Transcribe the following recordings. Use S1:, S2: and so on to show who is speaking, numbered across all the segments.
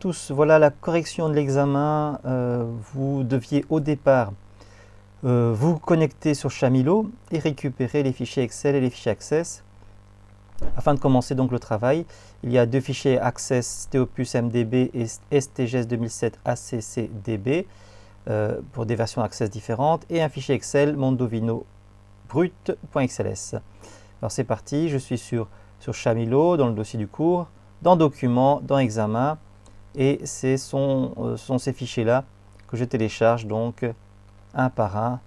S1: tous, voilà la correction de l'examen. Vous deviez au départ vous connecter sur Chamilo et récupérer les fichiers Excel et les fichiers Access. Afin de commencer donc le travail, il y a deux fichiers Access STOPUS MDB et STGS 2007 ACCDB pour des versions Access différentes et un fichier Excel Mondovino brut.xls. Alors c'est parti, je suis sur Chamilo dans le dossier du cours, dans Documents, dans Examen, et ce sont ces fichiers-là que je télécharge donc un par un,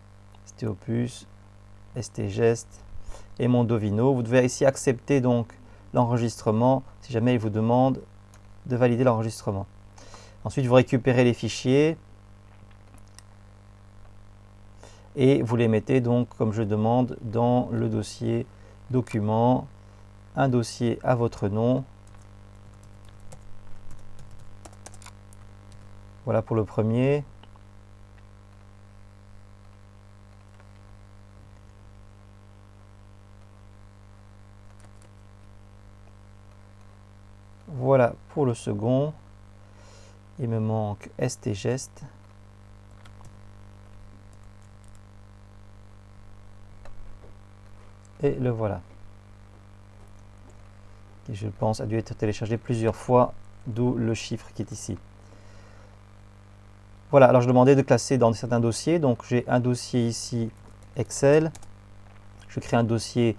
S1: STOPUS, STGest et Mondovino. Vous devez ici accepter donc l'enregistrement si jamais il vous demande de valider l'enregistrement. Ensuite, vous récupérez les fichiers et vous les mettez donc, comme je demande, dans le dossier Documents, un dossier à votre nom. Voilà pour le premier. Voilà pour le second. Il me manque STGest. Et le voilà. Qui, je pense, a dû être téléchargé plusieurs fois, d'où le chiffre qui est ici. Voilà, alors je demandais de classer dans certains dossiers. Donc j'ai un dossier ici Excel. Je crée un dossier,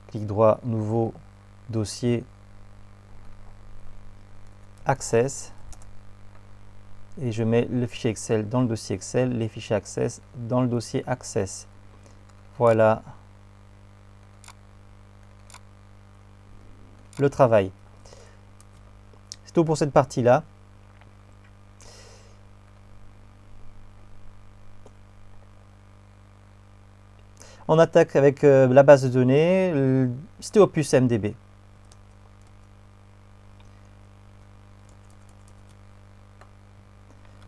S1: clic droit, nouveau, dossier Access. Et je mets le fichier Excel dans le dossier Excel, les fichiers Access dans le dossier Access. Voilà le travail. C'est tout pour cette partie-là. On attaque avec la base de données, STOPUS MDB.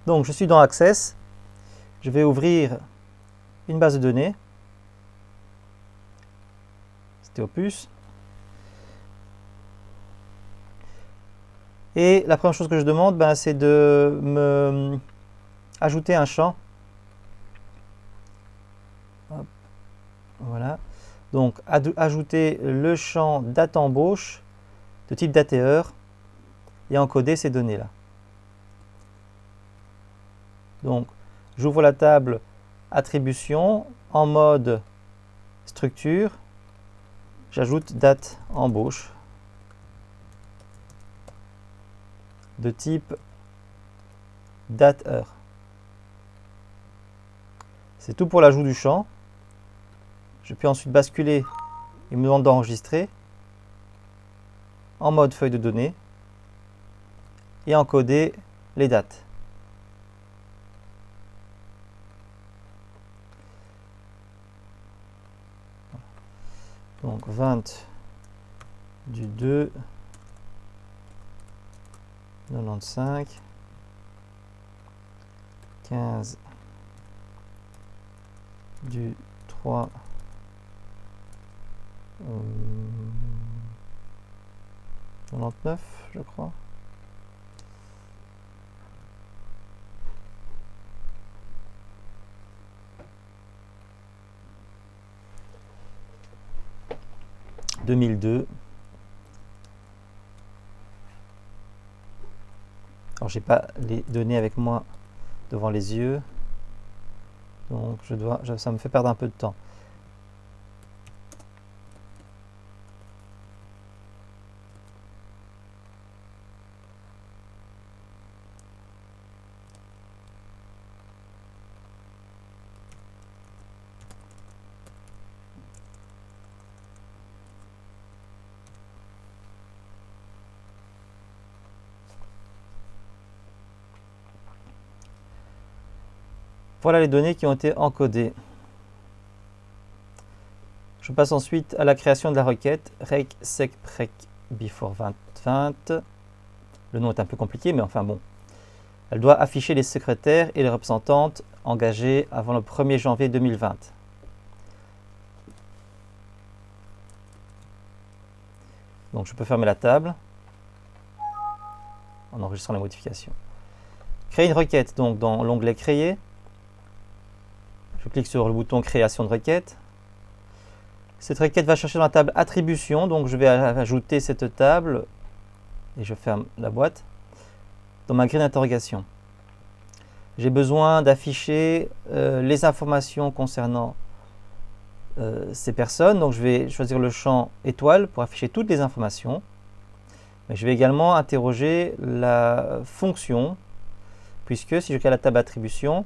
S1: Donc je suis dans Access, je vais ouvrir une base de données, STOPUS. Et la première chose que je demande, c'est de me ajouter un champ. Hop. Voilà. Donc ajouter le champ date embauche de type date et heure et encoder ces données-là. Donc j'ouvre la table attribution en mode structure, j'ajoute date embauche de type date heure. C'est tout pour l'ajout du champ. Je peux ensuite basculer, il me demande d'enregistrer en mode feuille de données et encoder les dates. Donc 20 du 2 95 15 du 3 99 je crois. « 2002 ». Alors j'ai pas les données avec moi devant les yeux, donc ça me fait perdre un peu de temps. Voilà les données qui ont été encodées. Je passe ensuite à la création de la requête rec sec prec before 2020. Le nom est un peu compliqué, mais enfin bon. Elle doit afficher les secrétaires et les représentantes engagées avant le 1er janvier 2020. Donc je peux fermer la table. en enregistrant les modifications. Créer une requête, donc dans l'onglet Créer, je clique sur le bouton Création de requête. Cette requête va chercher dans la table Attribution, donc je vais ajouter cette table, et je ferme la boîte, dans ma grille d'interrogation. J'ai besoin d'afficher les informations concernant ces personnes, donc je vais choisir le champ étoile pour afficher toutes les informations. Mais je vais également interroger la fonction, puisque si je crée la table attribution,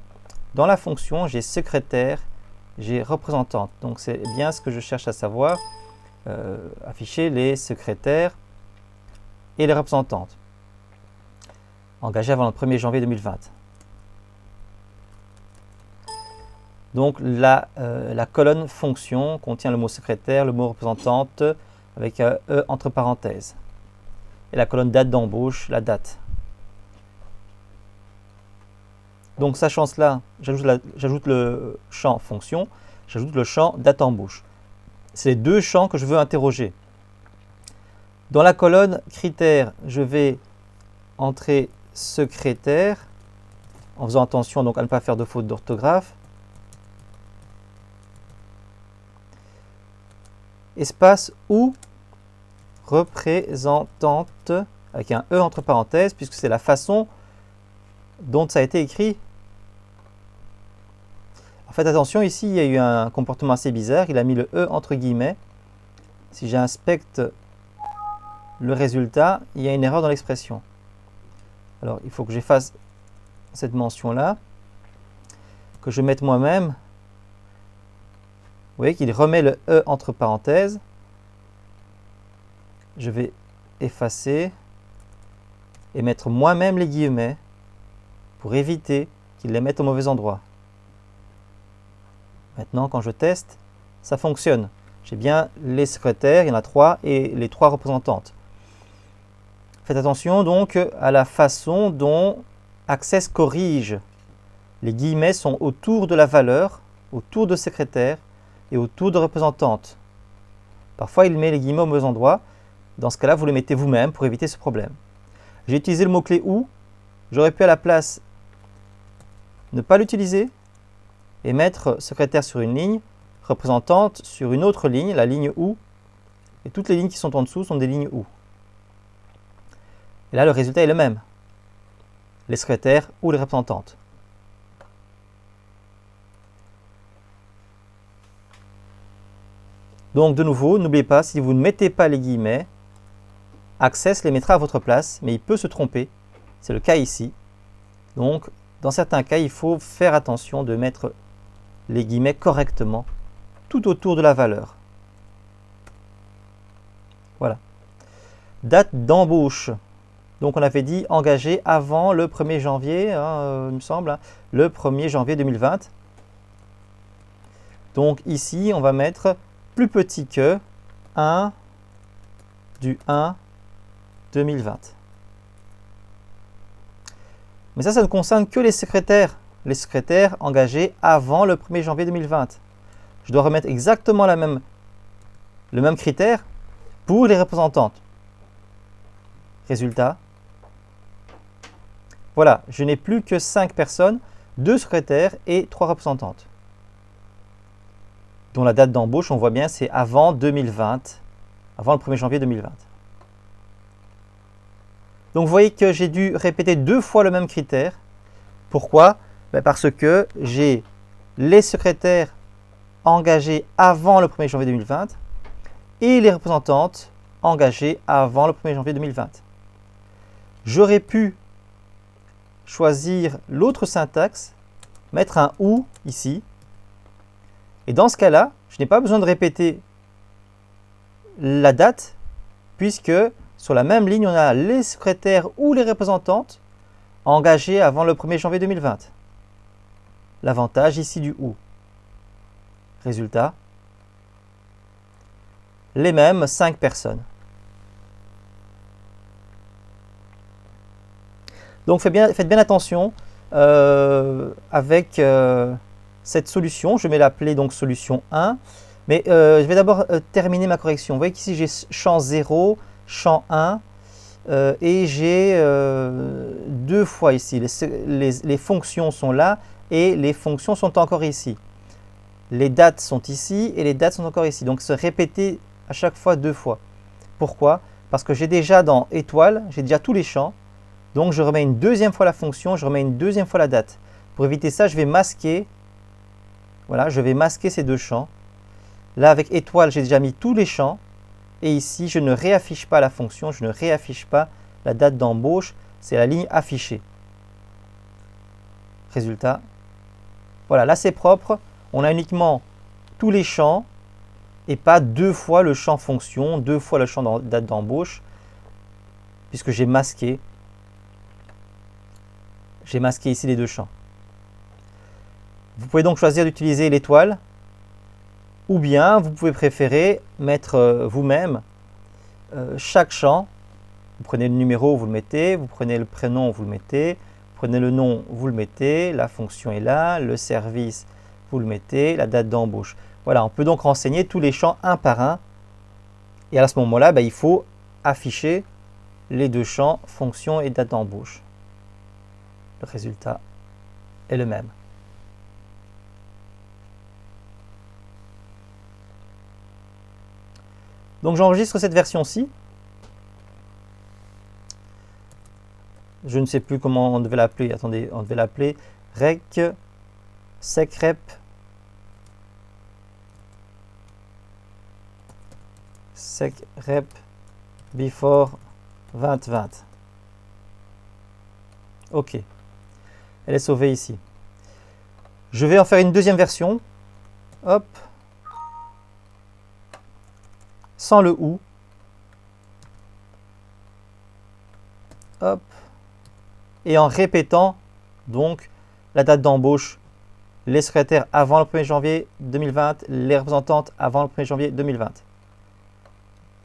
S1: dans la fonction, j'ai secrétaire, j'ai représentante. Donc c'est bien ce que je cherche à savoir, afficher les secrétaires et les représentantes, engagées avant le 1er janvier 2020. Donc la colonne fonction contient le mot secrétaire, le mot représentante avec un E entre parenthèses. Et la colonne date d'embauche, la date. Donc sachant cela, j'ajoute le champ fonction, j'ajoute le champ date d'embauche. C'est les deux champs que je veux interroger. Dans la colonne critères, je vais entrer secrétaire, en faisant attention donc à ne pas faire de faute d'orthographe. Espace ou représentante avec un E entre parenthèses, puisque c'est la façon dont ça a été écrit. Faites attention, ici il y a eu un comportement assez bizarre, il a mis le E entre guillemets. Si j'inspecte le résultat, il y a une erreur dans l'expression. Alors il faut que j'efface cette mention-là, que je mette moi-même. Vous voyez qu'il remet le E entre parenthèses. Je vais effacer et mettre moi-même les guillemets pour éviter qu'il les mette au mauvais endroit. Maintenant, quand je teste, ça fonctionne. J'ai bien les secrétaires, il y en a 3, et les 3 représentantes. Faites attention donc à la façon dont Access corrige. Les guillemets sont autour de la valeur, autour de secrétaire et autour de représentante. Parfois, il met les guillemets au mauvais endroit. Dans ce cas-là, vous les mettez vous-même pour éviter ce problème. J'ai utilisé le mot-clé « ou ». J'aurais pu à la place ne pas l'utiliser et mettre secrétaire sur une ligne, représentante sur une autre ligne, la ligne « ou ». Et toutes les lignes qui sont en dessous sont des lignes « ou ». Et là, le résultat est le même. Les secrétaires ou les représentantes. Donc, de nouveau, n'oubliez pas, si vous ne mettez pas les guillemets, Access les mettra à votre place, mais il peut se tromper. C'est le cas ici. Donc, dans certains cas, il faut faire attention de mettre les guillemets correctement tout autour de la valeur. Voilà. Date d'embauche. Donc, on avait dit engagé avant le 1er janvier, il me semble, hein, le 1er janvier 2020. Donc, ici, on va mettre plus petit que 1 du 1 2020. Mais ça ne concerne que les secrétaires engagés avant le 1er janvier 2020. Je dois remettre exactement le même critère pour les représentantes. Résultat, voilà, je n'ai plus que 5 personnes, 2 secrétaires et 3 représentantes. Dont la date d'embauche, on voit bien, c'est avant 2020, avant le 1er janvier 2020. Donc vous voyez que j'ai dû répéter 2 fois le même critère. Pourquoi? Parce que j'ai les secrétaires engagés avant le 1er janvier 2020 et les représentantes engagées avant le 1er janvier 2020. J'aurais pu choisir l'autre syntaxe, mettre un « ou » ici. Et dans ce cas-là, je n'ai pas besoin de répéter la date, puisque sur la même ligne, on a les secrétaires ou les représentantes engagés avant le 1er janvier 2020. L'avantage ici du « ou ». Résultat, les mêmes 5 personnes. Donc faites bien attention avec cette solution. Je vais l'appeler donc solution 1. Mais je vais d'abord terminer ma correction. Vous voyez qu'ici j'ai champ 0, champ 1. et j'ai deux fois ici. Les fonctions sont là et les fonctions sont encore ici. Les dates sont ici et les dates sont encore ici. Donc, se répéter à chaque fois deux fois. Pourquoi? Parce que j'ai déjà dans étoile, j'ai déjà tous les champs. Donc, je remets une deuxième fois la fonction, je remets une deuxième fois la date. Pour éviter ça, je vais masquer. Voilà, je vais masquer ces deux champs. Là, avec étoile, j'ai déjà mis tous les champs. Et ici, je ne réaffiche pas la fonction, je ne réaffiche pas la date d'embauche. C'est la ligne affichée. Résultat. Voilà, là, c'est propre. On a uniquement tous les champs et pas deux fois le champ fonction, deux fois le champ date d'embauche, puisque j'ai masqué. J'ai masqué ici les deux champs. Vous pouvez donc choisir d'utiliser l'étoile, ou bien vous pouvez préférer mettre vous-même chaque champ. Vous prenez le numéro, vous le mettez, vous prenez le prénom, vous le mettez, vous prenez le nom, vous le mettez, la fonction est là, le service, vous le mettez, la date d'embauche. Voilà, on peut donc renseigner tous les champs un par un. Et à ce moment-là, il faut afficher les deux champs, fonction et date d'embauche. Le résultat est le même. Donc j'enregistre cette version-ci. Je ne sais plus comment on devait l'appeler. Attendez, on devait l'appeler rec secrep before 2020. OK. Elle est sauvée ici. Je vais en faire une deuxième version. Hop. Sans le ou. Hop. Et en répétant donc la date d'embauche, les secrétaires avant le 1er janvier 2020, les représentantes avant le 1er janvier 2020.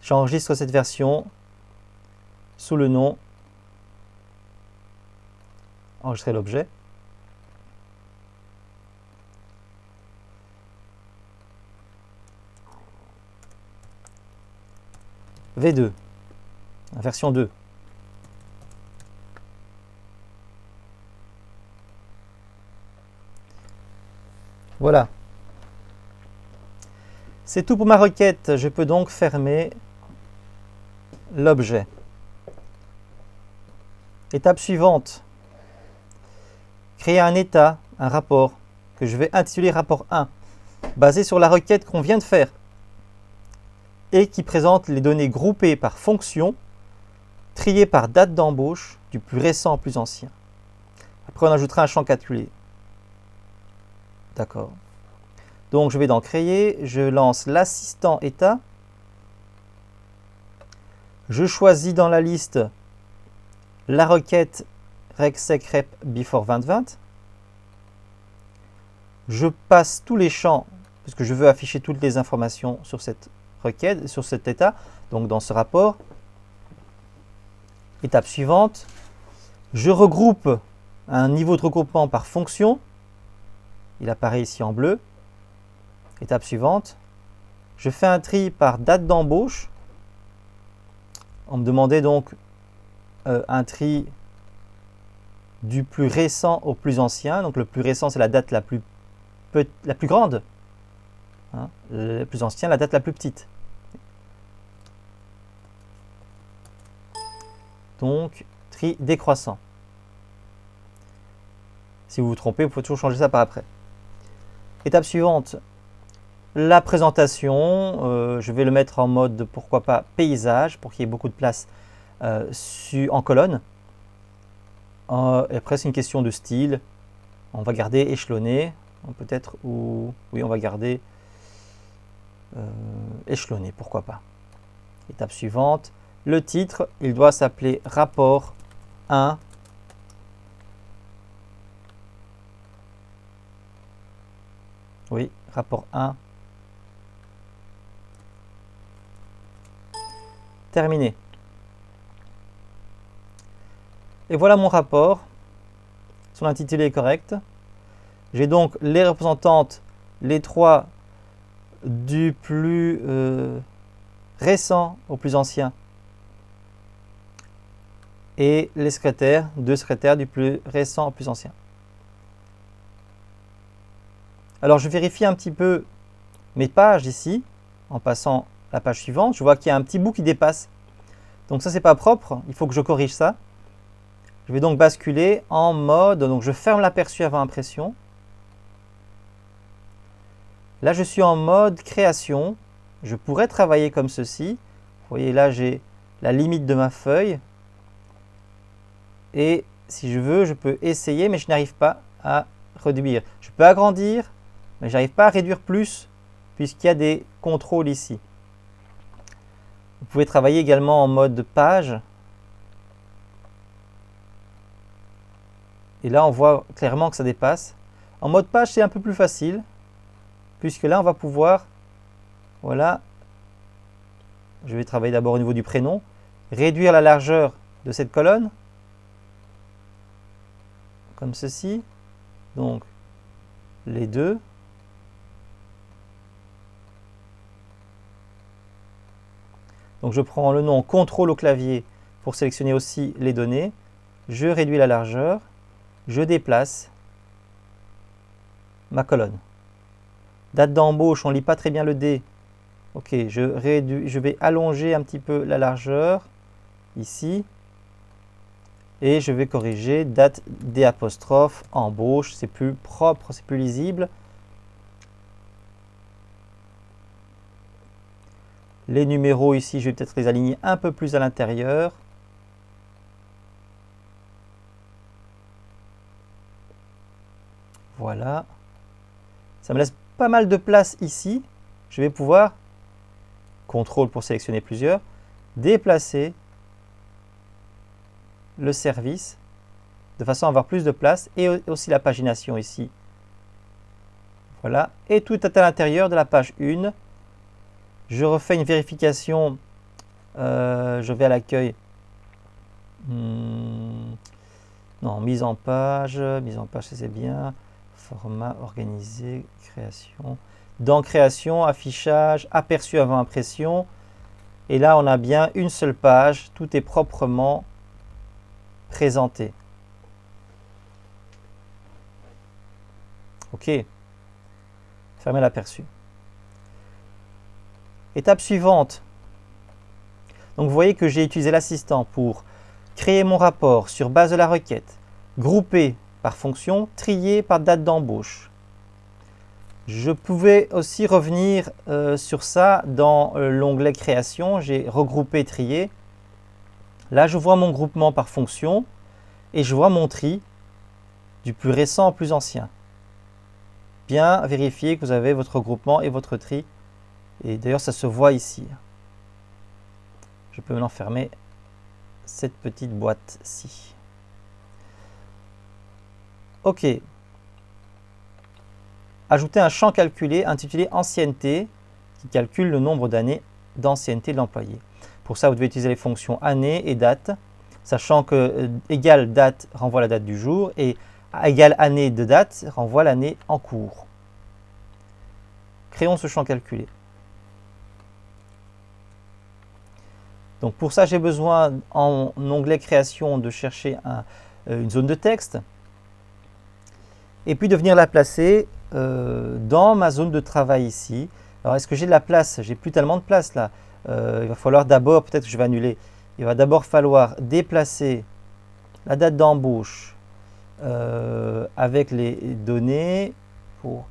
S1: J'enregistre cette version sous le nom enregistrer l'objet. V2, version 2. Voilà. C'est tout pour ma requête. Je peux donc fermer l'objet. Étape suivante. Créer un état, un rapport, que je vais intituler rapport 1, basé sur la requête qu'on vient de faire et qui présente les données groupées par fonction, triées par date d'embauche, du plus récent au plus ancien. Après, on ajoutera un champ calculé. D'accord. Donc, je vais dans Créer, je lance l'assistant état. Je choisis dans la liste la requête rec-sec-rep before 2020. Je passe tous les champs, puisque je veux afficher toutes les informations sur cette requête, sur cet état, donc dans ce rapport. Étape suivante, je regroupe un niveau de regroupement par fonction. Il apparaît ici en bleu. Étape suivante, je fais un tri par date d'embauche. On me demandait donc un tri du plus récent au plus ancien. Donc le plus récent, c'est la date la plus grande. Hein, le plus ancien, la date la plus petite. Donc, tri décroissant. Si vous vous trompez, vous pouvez toujours changer ça par après. Étape suivante, la présentation. Je vais le mettre en mode, pourquoi pas, paysage, pour qu'il y ait beaucoup de place en colonne. Et après, c'est une question de style. On va garder échelonné. Peut-être, ou oui, on va garder échelonné, pourquoi pas. Étape suivante, le titre, il doit s'appeler rapport 1. Oui, rapport 1. Terminé. Et voilà mon rapport. Son intitulé est correct. J'ai donc les représentantes, les trois du plus récent au plus ancien et les secrétaires, 2 secrétaires du plus récent au plus ancien. Alors je vérifie un petit peu mes pages ici, en passant la page suivante. Je vois qu'il y a un petit bout qui dépasse. Donc ça, c'est pas propre, il faut que je corrige ça. Je vais donc basculer en mode, donc je ferme l'aperçu avant impression. Là, je suis en mode création. Je pourrais travailler comme ceci. Vous voyez, là, j'ai la limite de ma feuille. Et si je veux, je peux essayer, mais je n'arrive pas à réduire. Je peux agrandir, mais je n'arrive pas à réduire plus, puisqu'il y a des contrôles ici. Vous pouvez travailler également en mode page. Et là, on voit clairement que ça dépasse. En mode page, c'est un peu plus facile, puisque là, on va pouvoir, voilà, je vais travailler d'abord au niveau du prénom, réduire la largeur de cette colonne, comme ceci. Donc, les deux. Donc, je prends le nom CTRL au clavier pour sélectionner aussi les données. Je réduis la largeur. Je déplace ma colonne. Date d'embauche, on ne lit pas très bien le D. Ok, je vais allonger un petit peu la largeur ici. Et je vais corriger date D', embauche, c'est plus propre, c'est plus lisible. Les numéros ici, je vais peut-être les aligner un peu plus à l'intérieur. Voilà. Ça me laisse pas mal de place ici. Je vais pouvoir, CTRL pour sélectionner plusieurs, déplacer le service de façon à avoir plus de place et aussi la pagination ici. Voilà. Et tout est à l'intérieur de la page 1. Je refais une vérification. Je vais à l'accueil. Non, mise en page, c'est bien. Format, organisé, création. Dans création, affichage, aperçu avant impression. Et là, on a bien une seule page. Tout est proprement présenté. OK. Fermez l'aperçu. Étape suivante. Donc vous voyez que j'ai utilisé l'assistant pour créer mon rapport sur base de la requête, grouper par fonction, trier par date d'embauche. Je pouvais aussi revenir sur ça dans l'onglet création. J'ai regroupé, trié. Là, je vois mon groupement par fonction et je vois mon tri du plus récent au plus ancien. Bien vérifier que vous avez votre groupement et votre tri. Et d'ailleurs, ça se voit ici. Je peux maintenant fermer cette petite boîte-ci. OK. Ajouter un champ calculé intitulé ancienneté qui calcule le nombre d'années d'ancienneté de l'employé. Pour ça, vous devez utiliser les fonctions année et date, sachant que égale date renvoie la date du jour et égale année de date renvoie l'année en cours. Créons ce champ calculé. Donc pour ça, j'ai besoin en onglet création de chercher une zone de texte et puis de venir la placer dans ma zone de travail ici. Alors est-ce que j'ai de la place? J'ai plus tellement de place là. Il va falloir d'abord, peut-être que je vais annuler, il va d'abord falloir déplacer la date d'embauche avec les données pour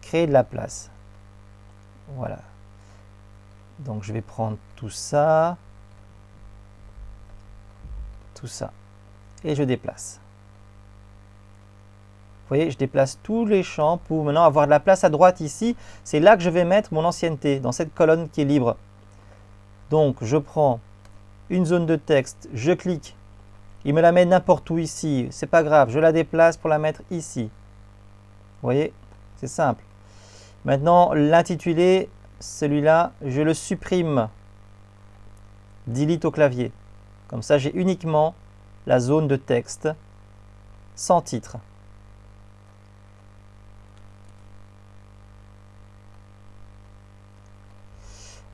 S1: créer de la place. Voilà. Donc je vais prendre tout ça. Et je déplace. Vous voyez, je déplace tous les champs pour maintenant avoir de la place à droite ici. C'est là que je vais mettre mon ancienneté, dans cette colonne qui est libre. Donc, je prends une zone de texte, je clique. Il me la met n'importe où ici. C'est pas grave, je la déplace pour la mettre ici. Vous voyez, c'est simple. Maintenant, l'intitulé, celui-là, je le supprime. Delete au clavier. Comme ça, j'ai uniquement la zone de texte sans titre.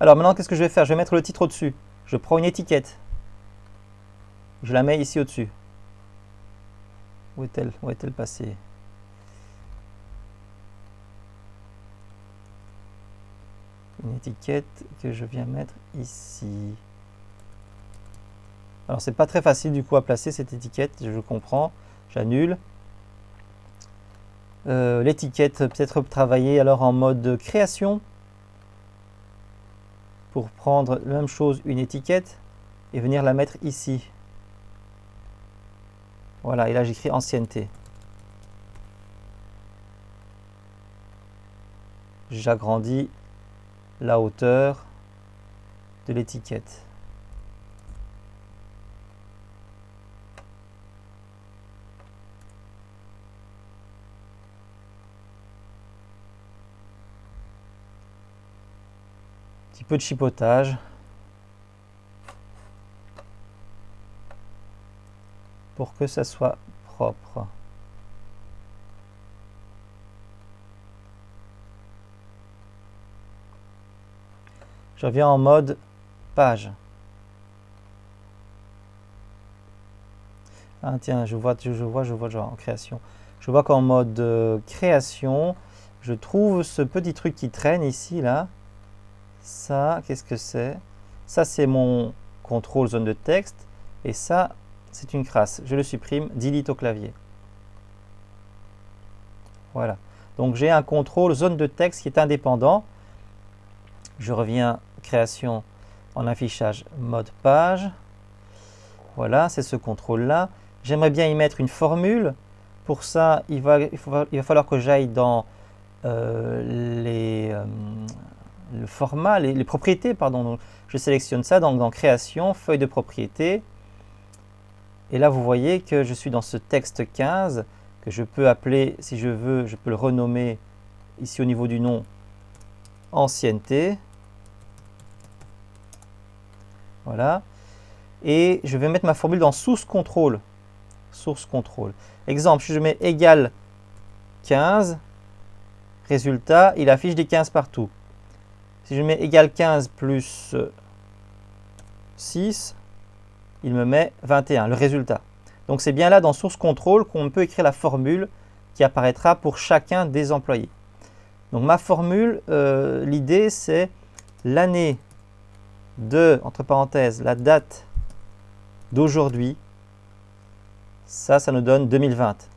S1: Alors maintenant, qu'est-ce que je vais faire? Je vais mettre le titre au-dessus. Je prends une étiquette. Je la mets ici au-dessus. Où est-elle passée? Une étiquette que je viens mettre ici. Alors c'est pas très facile du coup à placer cette étiquette, je comprends. J'annule. L'étiquette peut-être travailler alors en mode création. Pour prendre la même chose, une étiquette, et venir la mettre ici. Voilà, et là j'écris ancienneté. J'agrandis la hauteur de l'étiquette. Un petit peu de chipotage pour que ça soit propre. Je reviens en mode page. Ah tiens, je vois en création. Je vois qu'en mode création, je trouve ce petit truc qui traîne ici, là. Ça, qu'est-ce que c'est? Ça, c'est mon contrôle zone de texte. Et ça, c'est une crasse. Je le supprime, delete au clavier. Voilà. Donc, j'ai un contrôle zone de texte qui est indépendant. Je reviens création en affichage mode page. Voilà, c'est ce contrôle-là. J'aimerais bien y mettre une formule. Pour ça, il va falloir que j'aille dans le format, les propriétés, pardon. Donc, je sélectionne ça donc dans création, feuille de propriété. Et là, vous voyez que je suis dans ce texte 15 que je peux appeler, si je veux, je peux le renommer ici au niveau du nom ancienneté. Voilà. Et je vais mettre ma formule dans source contrôle. Source contrôle. Exemple, si je mets égal 15, résultat, il affiche des 15 partout. Si je mets égal 15 plus 6, il me met 21, le résultat. Donc c'est bien là dans source contrôle qu'on peut écrire la formule qui apparaîtra pour chacun des employés. Donc ma formule, l'idée c'est l'année de, entre parenthèses, la date d'aujourd'hui. Ça nous donne 2020.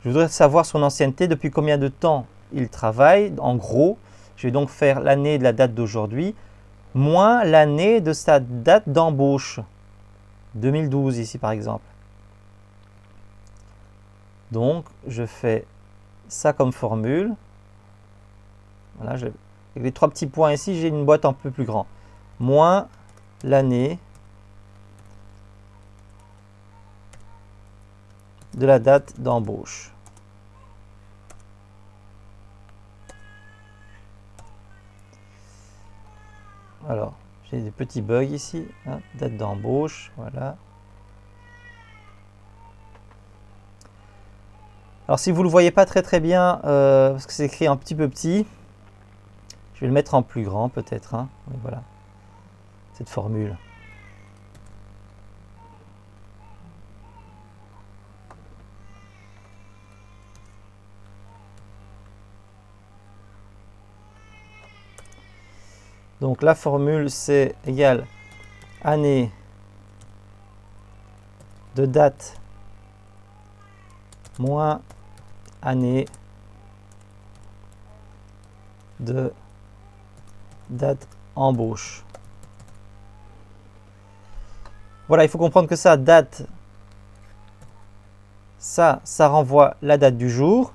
S1: Je voudrais savoir son ancienneté, depuis combien de temps il travaille. En gros, je vais donc faire l'année de la date d'aujourd'hui, moins l'année de sa date d'embauche. 2012 ici par exemple. Donc, je fais ça comme formule. Voilà, avec les trois petits points ici, j'ai une boîte un peu plus grande. Moins l'année de la date d'embauche. Alors, j'ai des petits bugs ici. Hein, date d'embauche, voilà. Alors, si vous ne le voyez pas très bien, parce que c'est écrit un petit peu petit, je vais le mettre en plus grand peut-être. Hein. Voilà, cette formule. Donc la formule c'est égal année de date moins année de date embauche. Voilà, il faut comprendre que ça, date, ça renvoie la date du jour.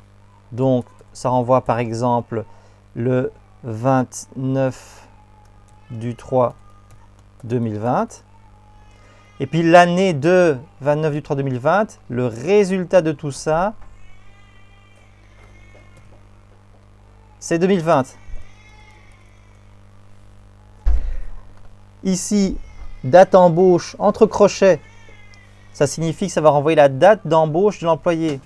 S1: Donc ça renvoie par exemple le 29 du 3 2020. Et puis l'année de 29 du 3 2020, le résultat de tout ça, c'est 2020. Ici, date embauche entre crochets, ça signifie que ça va renvoyer la date d'embauche de l'employé.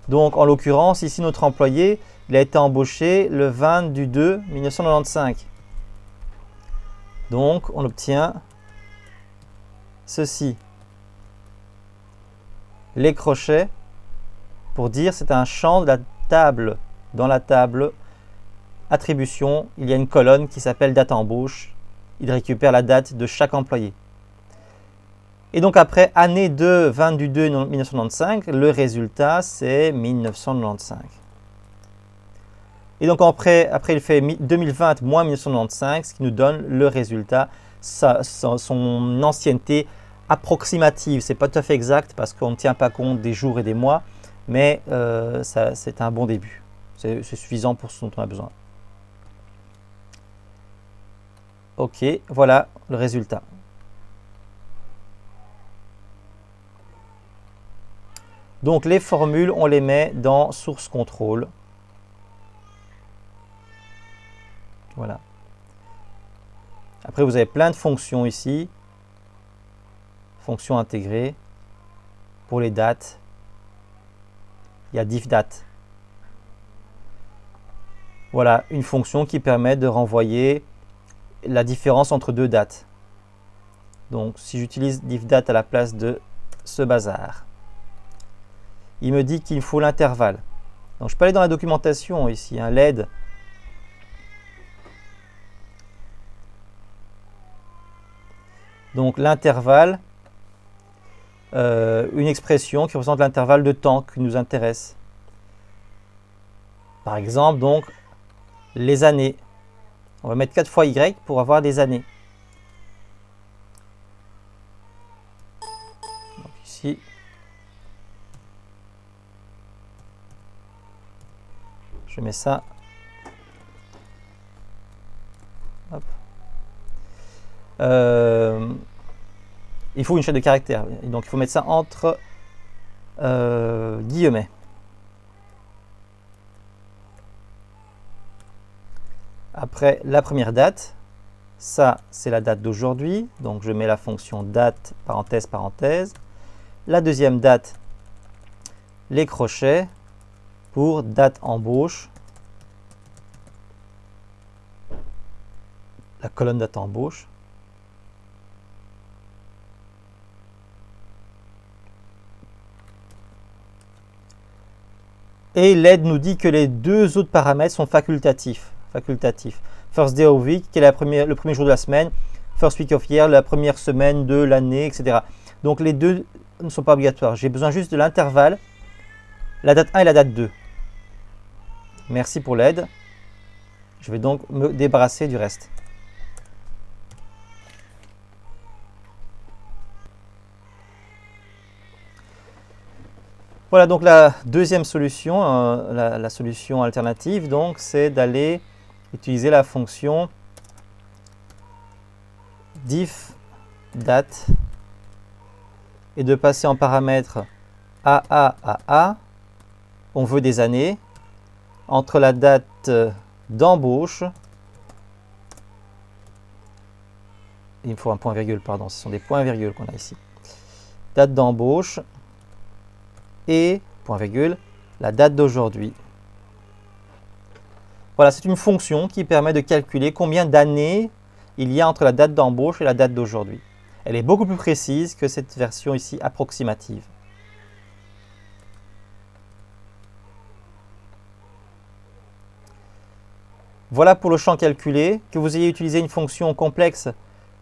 S1: Donc en l'occurrence, ici notre employé, il a été embauché le 20 du 2 1995. Donc on obtient ceci, les crochets, pour dire c'est un champ de la table. Dans la table attribution, il y a une colonne qui s'appelle date embauche. Il récupère la date de chaque employé. Et donc après année 2, 20 du 2 1995, le résultat c'est 1995. Et donc après il fait 2020 moins 1995, ce qui nous donne le résultat, son ancienneté approximative. C'est pas tout à fait exact parce qu'on ne tient pas compte des jours et des mois, mais c'est un bon début. C'est suffisant pour ce dont on a besoin. Ok, voilà le résultat. Donc les formules, on les met dans source contrôle. Voilà. Après, vous avez plein de fonctions ici. Fonctions intégrées. Pour les dates, il y a diffdate. Voilà, une fonction qui permet de renvoyer la différence entre deux dates. Donc, si j'utilise diffdate à la place de ce bazar, il me dit qu'il faut l'intervalle. Donc, je peux aller dans la documentation ici, hein, l'aide. Donc, l'intervalle, une expression qui représente l'intervalle de temps qui nous intéresse. Par exemple, donc, les années. On va mettre 4 fois Y pour avoir des années. Donc ici, je mets ça. Hop. Il faut une chaîne de caractères. Donc il faut mettre ça entre guillemets. Après la première date, ça c'est la date d'aujourd'hui, donc je mets la fonction date, parenthèse, parenthèse. La deuxième date, les crochets pour date embauche, la colonne date embauche. Et l'aide nous dit que les deux autres paramètres sont facultatifs. First day of week, qui est le premier jour de la semaine. First week of year, la première semaine de l'année, etc. Donc les deux ne sont pas obligatoires. J'ai besoin juste de l'intervalle, la date 1 et la date 2. Merci pour l'aide. Je vais donc me débarrasser du reste. Voilà donc la deuxième solution, la solution alternative, donc c'est d'aller utiliser la fonction diffdate et de passer en paramètre AA. On veut des années entre la date d'embauche. Il me faut un point virgule, pardon, ce sont des points virgules qu'on a ici. Date d'embauche et point virgule la date d'aujourd'hui. Voilà, c'est une fonction qui permet de calculer combien d'années il y a entre la date d'embauche et la date d'aujourd'hui. Elle est beaucoup plus précise que cette version ici approximative. Voilà pour le champ calculé. Que vous ayez utilisé une fonction complexe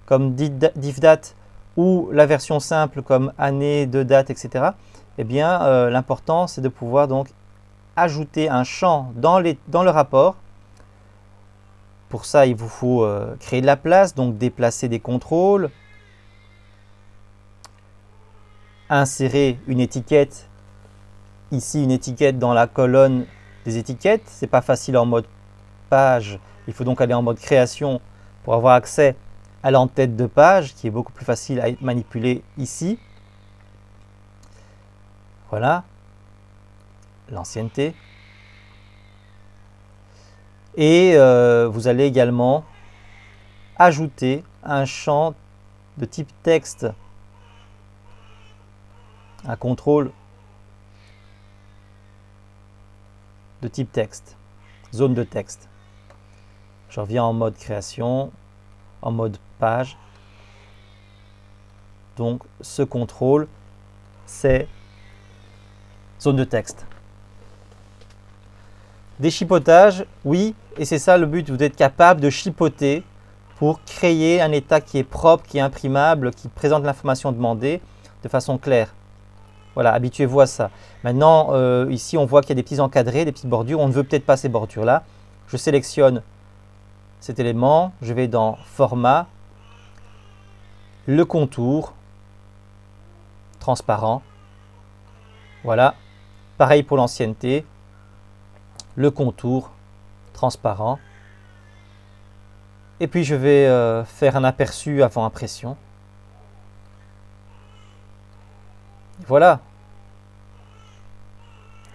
S1: comme diffdate ou la version simple comme année, de date, etc. Eh bien, l'important c'est de pouvoir donc ajouter un champ dans le rapport. Pour ça, il vous faut créer de la place, donc déplacer des contrôles, insérer une étiquette, ici une étiquette dans la colonne des étiquettes. Ce n'est pas facile en mode page, il faut donc aller en mode création pour avoir accès à l'entête de page qui est beaucoup plus facile à manipuler ici. Voilà, l'ancienneté. Et vous allez également ajouter un champ de type texte, un contrôle de type texte, zone de texte. Je reviens en mode création, en mode page. Donc ce contrôle, c'est zone de texte. Des chipotages, oui, et c'est ça le but, vous êtes capable de chipoter pour créer un état qui est propre, qui est imprimable, qui présente l'information demandée de façon claire. Voilà, habituez-vous à ça. Maintenant, ici, on voit qu'il y a des petits encadrés, des petites bordures. On ne veut peut-être pas ces bordures-là. Je sélectionne cet élément. Je vais dans Format, le contour, transparent. Voilà. Pareil pour l'ancienneté. Le contour, transparent. Et puis, je vais faire un aperçu avant impression. Voilà.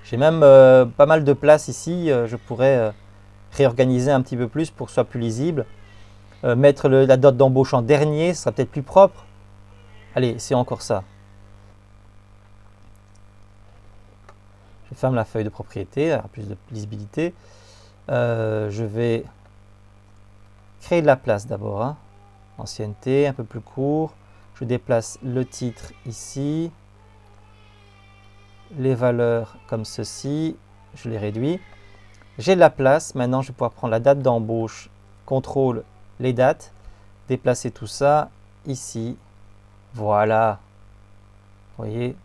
S1: J'ai même pas mal de place ici. Je pourrais réorganiser un petit peu plus pour que ce soit plus lisible. Mettre la date d'embauche en dernier, ce sera peut-être plus propre. Allez, c'est encore ça. Je ferme la feuille de propriété, il y aura plus de lisibilité. Je vais créer de la place d'abord. Hein. Ancienneté, un peu plus court. Je déplace le titre ici. Les valeurs comme ceci. Je les réduis. J'ai de la place. Maintenant, je vais pouvoir prendre la date d'embauche. CTRL les dates. Déplacer tout ça ici. Voilà. Vous voyez.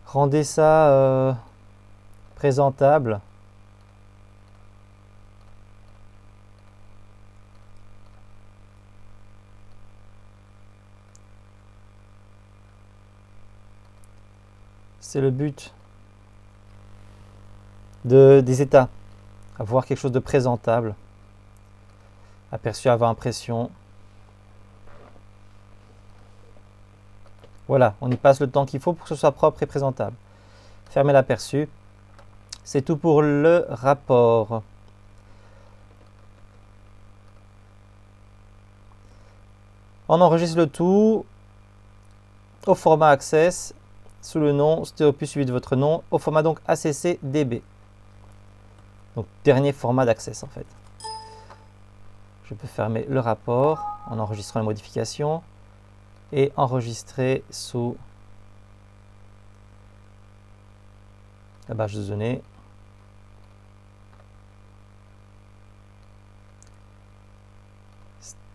S1: Rendez ça présentable. C'est le but des états. Avoir quelque chose de présentable. Aperçu avant impression. Voilà, on y passe le temps qu'il faut pour que ce soit propre et présentable. Fermez l'aperçu. C'est tout pour le rapport. On enregistre le tout au format Access sous le nom stéopus suivi de votre nom au format donc ACC-DB. Donc dernier format d'Access en fait. Je peux fermer le rapport en enregistrant les modifications et enregistrer sous la base de données.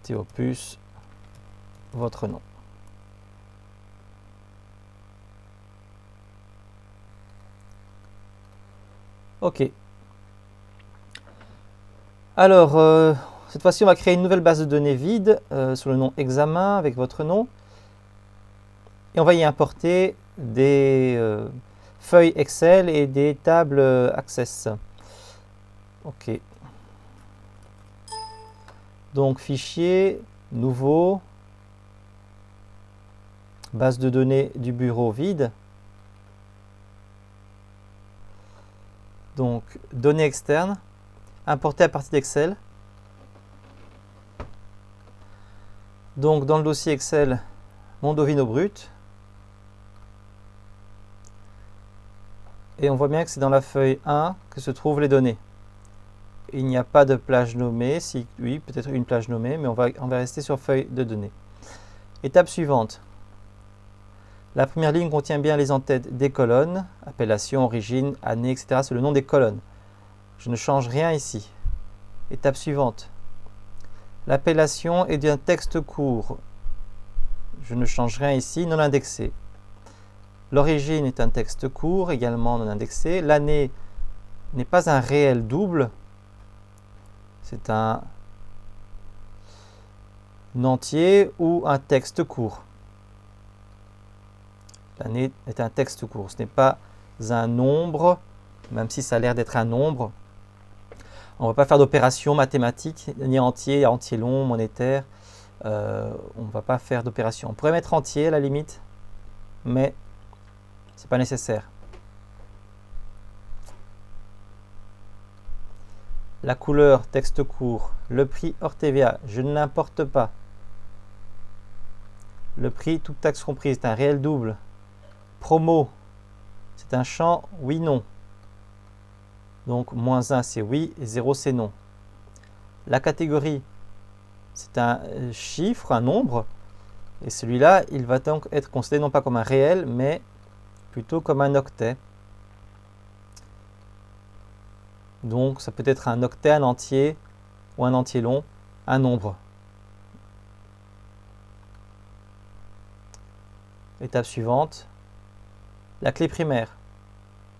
S1: Stéopus, votre nom. Ok. Alors, cette fois-ci, on va créer une nouvelle base de données vide sous le nom examen avec votre nom. Et on va y importer des feuilles Excel et des tables Access. Ok. Donc, fichier, nouveau, base de données du bureau vide. Donc, données externes, importer à partir d'Excel. Donc, dans le dossier Excel, Mondovino brut. Et on voit bien que c'est dans la feuille 1 que se trouvent les données. Il n'y a pas de plage nommée. Si, oui, peut-être une plage nommée, mais on va rester sur feuille de données. Étape suivante. La première ligne contient bien les entêtes des colonnes, appellation, origine, année, etc. C'est le nom des colonnes. Je ne change rien ici. Étape suivante. L'appellation est d'un texte court. Je ne change rien ici, non indexé. L'origine est un texte court, également non indexé. L'année n'est pas un réel double. C'est un entier ou un texte court. L'année est un texte court. Ce n'est pas un nombre, même si ça a l'air d'être un nombre. On ne va pas faire d'opération mathématique, ni entier, entier long, monétaire. On ne va pas faire d'opération. On pourrait mettre entier à la limite, mais ce n'est pas nécessaire. La couleur, texte court. Le prix hors TVA, je ne l'importe pas. Le prix, toute taxe comprise, c'est un réel double. Promo, c'est un champ oui, non. Donc moins 1 c'est oui et 0 c'est non. La catégorie, c'est un chiffre, un nombre. Et celui-là, il va donc être considéré non pas comme un réel, mais plutôt comme un octet. Donc ça peut être un octet, un entier ou un entier long, un nombre. Étape suivante, la clé primaire.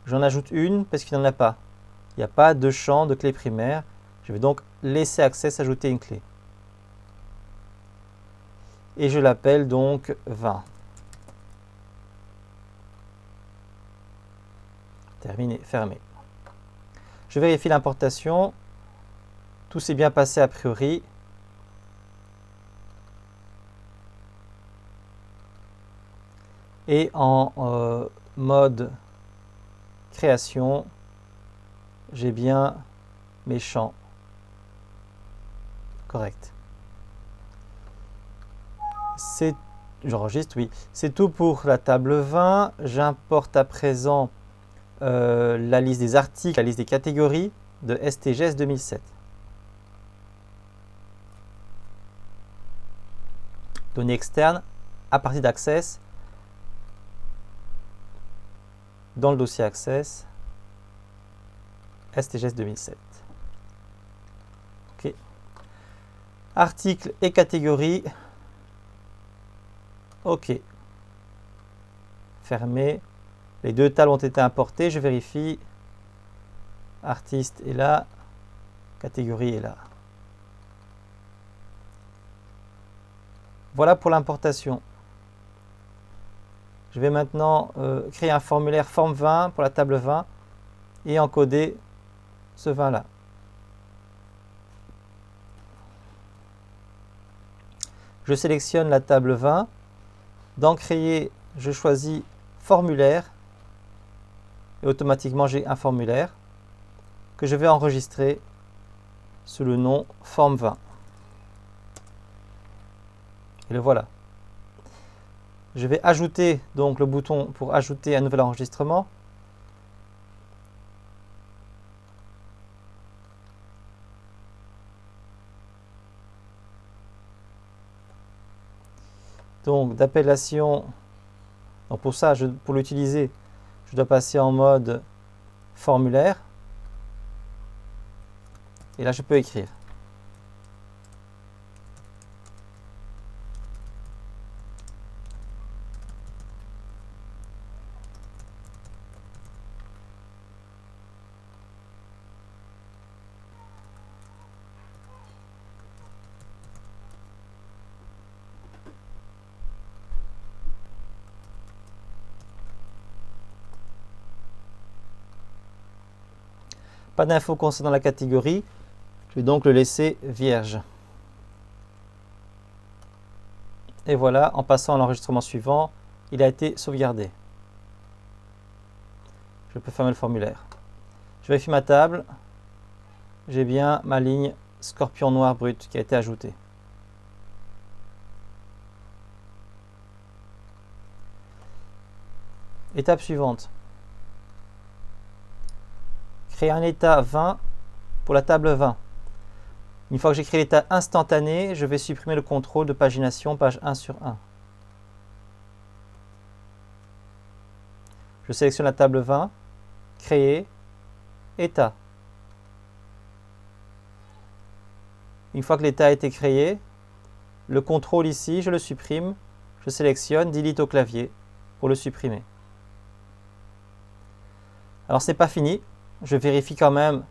S1: J'en ajoute une parce qu'il n'y en a pas. Il n'y a pas de champ de clé primaire. Je vais donc laisser Access ajouter une clé. Et je l'appelle donc 20. Terminé, fermé. Je vérifie l'importation. Tout s'est bien passé a priori. Et en mode création, j'ai bien mes champs corrects. J'enregistre, oui. C'est tout pour la table 20. J'importe à présent la liste des articles, la liste des catégories de STGS 2007. Données externes à partir d'Access dans le dossier Access STGS 2007. Ok. Articles et catégories. Ok. Fermé. Les deux tables ont été importées. Je vérifie. Artiste est là. Catégorie est là. Voilà pour l'importation. Je vais maintenant créer un formulaire forme 20 pour la table 20 et encoder ce 20 là. Je sélectionne la table 20. Dans créer, je choisis formulaire et automatiquement j'ai un formulaire que je vais enregistrer sous le nom forme 20. Et le voilà. Je vais ajouter donc le bouton pour ajouter un nouvel enregistrement. Donc d'appellation, pour ça, pour l'utiliser, je dois passer en mode formulaire. Et là, je peux écrire. Pas d'infos concernant la catégorie, je vais donc le laisser vierge. Et voilà, en passant à l'enregistrement suivant, il a été sauvegardé. Je peux fermer le formulaire. Je vérifie ma table. J'ai bien ma ligne scorpion noir brut qui a été ajoutée. Étape suivante. Créer un état 20 pour la table 20. Une fois que j'ai créé l'état instantané, je vais supprimer le contrôle de pagination page 1 sur 1. Je sélectionne la table 20, créer, état. Une fois que l'état a été créé, le contrôle ici, je le supprime, je sélectionne delete au clavier pour le supprimer. Alors ce n'est pas fini, je vérifie quand même,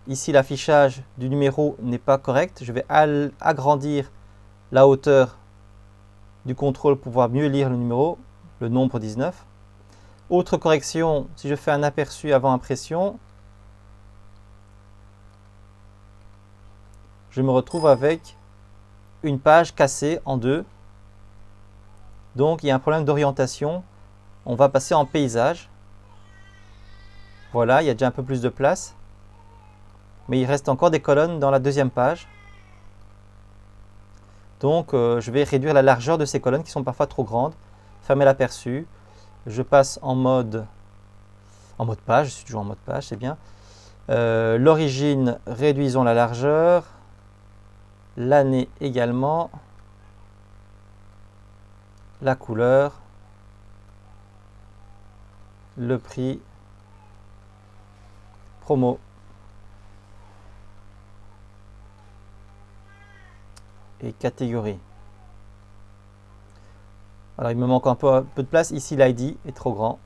S1: ici l'affichage du numéro n'est pas correct, je vais agrandir la hauteur du contrôle pour pouvoir mieux lire le numéro, le nombre 19. Autre correction, si je fais un aperçu avant impression, je me retrouve avec une page cassée en deux. Donc il y a un problème d'orientation. On va passer en paysage. Voilà, il y a déjà un peu plus de place. Mais il reste encore des colonnes dans la deuxième page. Donc je vais réduire la largeur de ces colonnes qui sont parfois trop grandes. Fermer l'aperçu. Je passe en mode page. Je suis toujours en mode page, c'est bien. L'origine, réduisons la largeur. L'année également. La couleur. Le prix. Promo. Et catégorie. Alors il me manque un peu de place. Ici l'ID est trop grand.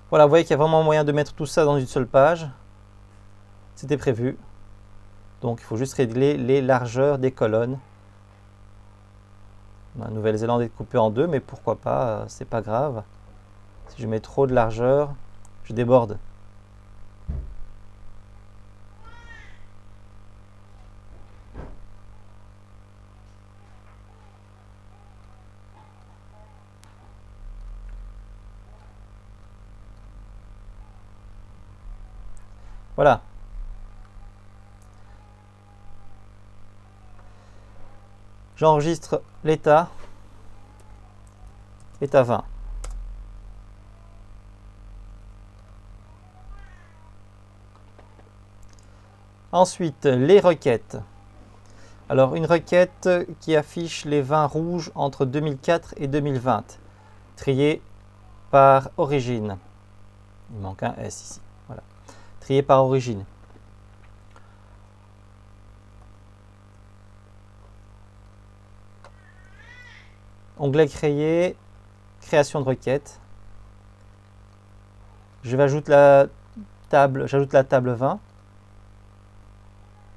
S1: Voilà, vous voyez qu'il y a vraiment moyen de mettre tout ça dans une seule page. C'était prévu. Donc il faut juste régler les largeurs des colonnes. La Nouvelle-Zélande est coupée en deux, mais pourquoi pas, c'est pas grave. Si je mets trop de largeur, je déborde. Voilà. J'enregistre l'état. État 20. Ensuite, les requêtes. Alors, une requête qui affiche les vins rouges entre 2004 et 2020, triés par origine. Il manque un S ici. Voilà. Triés par origine. Onglet créé, création de requête. Je vais ajouter j'ajoute la table 20.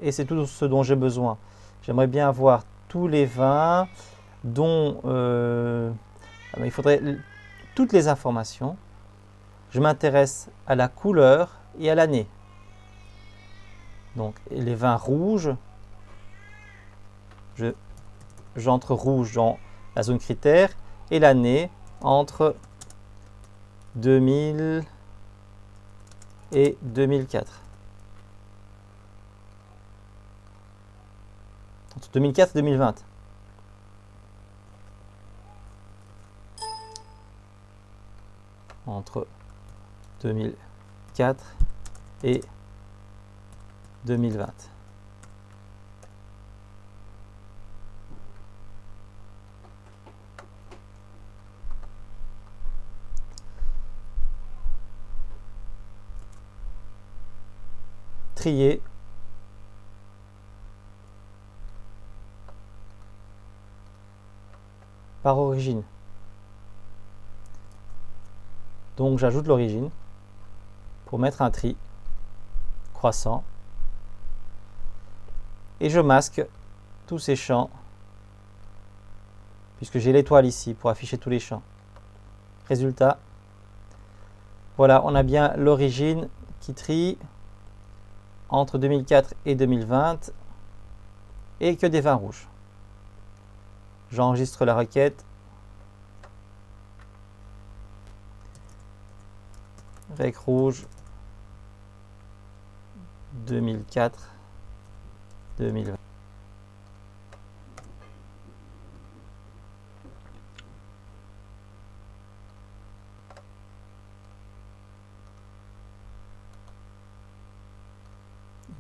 S1: Et c'est tout ce dont j'ai besoin. J'aimerais bien avoir tous les vins dont il faudrait toutes les informations. Je m'intéresse à la couleur et à l'année. Donc les vins rouges, j'entre rouge dans la zone critère et l'année entre 2000 et 2004. Entre 2004 et 2020. Entre 2004 et 2020. Trier. Par origine. Donc j'ajoute l'origine pour mettre un tri croissant et je masque tous ces champs puisque j'ai l'étoile ici pour afficher tous les champs. Résultat, voilà, on a bien l'origine qui trie entre 2004 et 2020 et que des vins rouges. J'enregistre la requête. Rec rouge 2004 2020.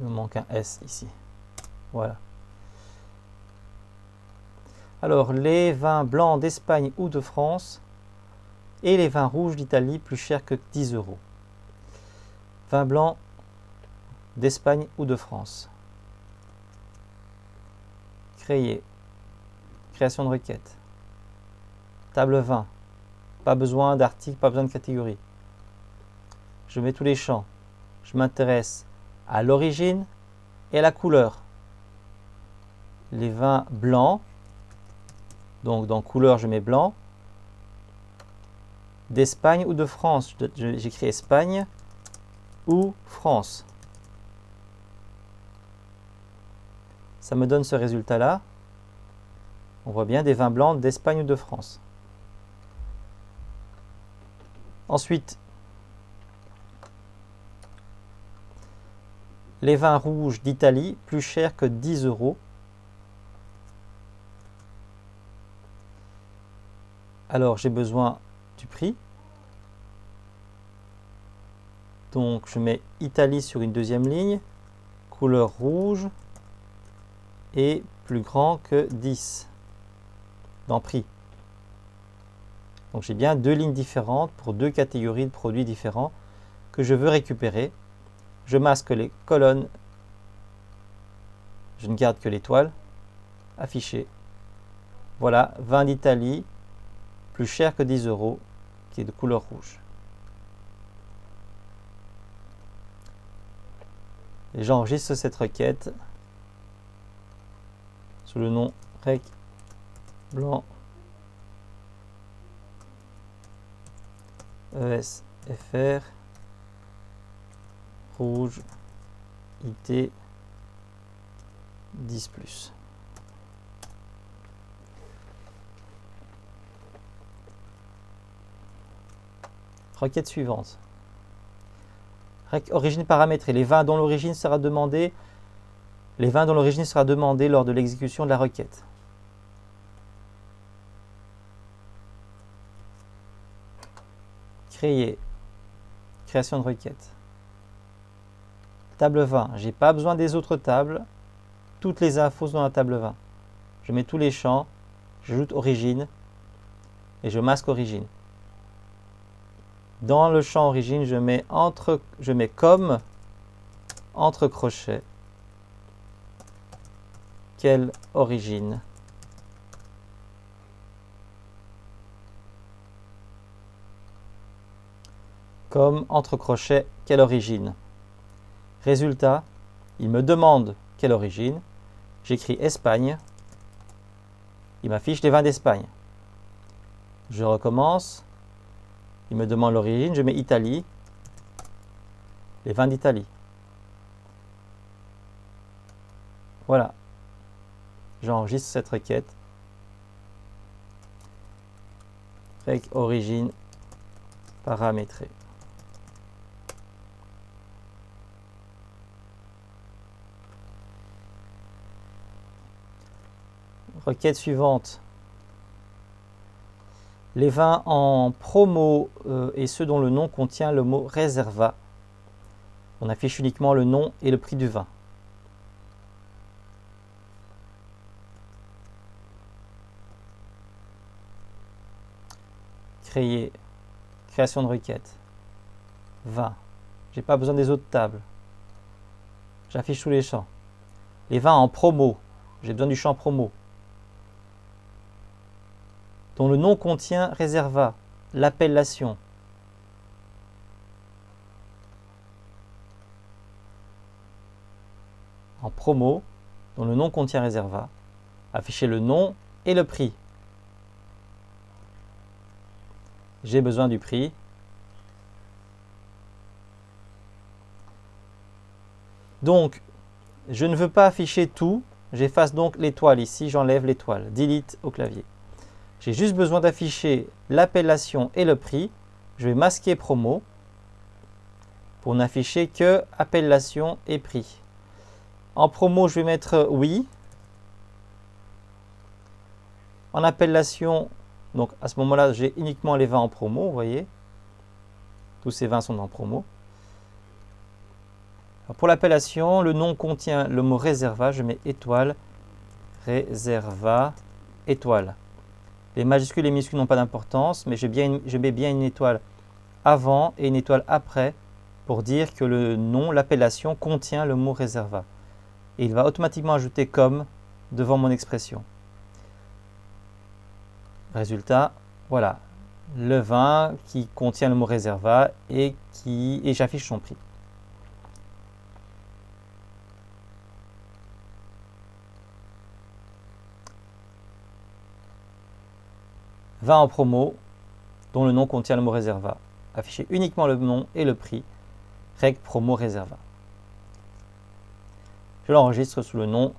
S1: Il me manque un S ici. Voilà. Alors, les vins blancs d'Espagne ou de France et les vins rouges d'Italie plus chers que 10 €. Vin blanc d'Espagne ou de France. Créer. Création de requête. Table 20. Pas besoin d'article, pas besoin de catégorie. Je mets tous les champs. Je m'intéresse à l'origine et à la couleur. Les vins blancs. Donc dans couleur, je mets blanc. D'Espagne ou de France. J'écris Espagne ou France. Ça me donne ce résultat-là. On voit bien des vins blancs d'Espagne ou de France. Ensuite, les vins rouges d'Italie plus chers que 10 €. Alors j'ai besoin du prix. Donc je mets Italie sur une deuxième ligne, couleur rouge et plus grand que 10 dans prix. Donc j'ai bien deux lignes différentes pour deux catégories de produits différents que je veux récupérer. Je masque les colonnes, je ne garde que l'étoile, affiché. Voilà, vin d'Italie, plus cher que 10 €, qui est de couleur rouge. Et j'enregistre cette requête sous le nom rec blanc ESFR rouge IT 10+. Requête suivante. Origine paramétrée. Les vins dont l'origine sera demandée lors de l'exécution de la requête. Création de requête. Table 20. J'ai pas besoin des autres tables. Toutes les infos sont dans la table 20. Je mets tous les champs, j'ajoute origine et je masque origine. Dans le champ origine, je mets comme entre crochets quelle origine. Comme entre crochets quelle origine. Résultat, il me demande quelle origine. J'écris Espagne. Il m'affiche les vins d'Espagne. Je recommence. Il me demande l'origine. Je mets Italie. Les vins d'Italie. Voilà. J'enregistre cette requête. Rec origine paramétrée. Requête suivante. Les vins en promo et ceux dont le nom contient le mot Reserva. On affiche uniquement le nom et le prix du vin. Création de requête. Vin. J'ai pas besoin des autres tables. J'affiche tous les champs. Les vins en promo. J'ai besoin du champ promo. Dont le nom contient Reserva, l'appellation. En promo, dont le nom contient Reserva, afficher le nom et le prix. J'ai besoin du prix. Donc, je ne veux pas afficher tout. J'efface donc l'étoile ici, j'enlève l'étoile. Delete au clavier. J'ai juste besoin d'afficher l'appellation et le prix. Je vais masquer promo pour n'afficher que appellation et prix. En promo, je vais mettre oui. En appellation, donc à ce moment-là, j'ai uniquement les vins en promo, vous voyez. Tous ces vins sont en promo. Alors pour l'appellation, le nom contient le mot Reserva, je mets étoile, Reserva, étoile. Les majuscules et les minuscules n'ont pas d'importance, mais je mets bien une étoile avant et une étoile après pour dire que le nom, l'appellation contient le mot Reserva. Et il va automatiquement ajouter comme devant mon expression. Résultat, voilà, le vin qui contient le mot Reserva et j'affiche son prix. Vin en promo, dont le nom contient le mot Reserva. Afficher uniquement le nom et le prix. Rec promo Reserva. Je l'enregistre sous le nom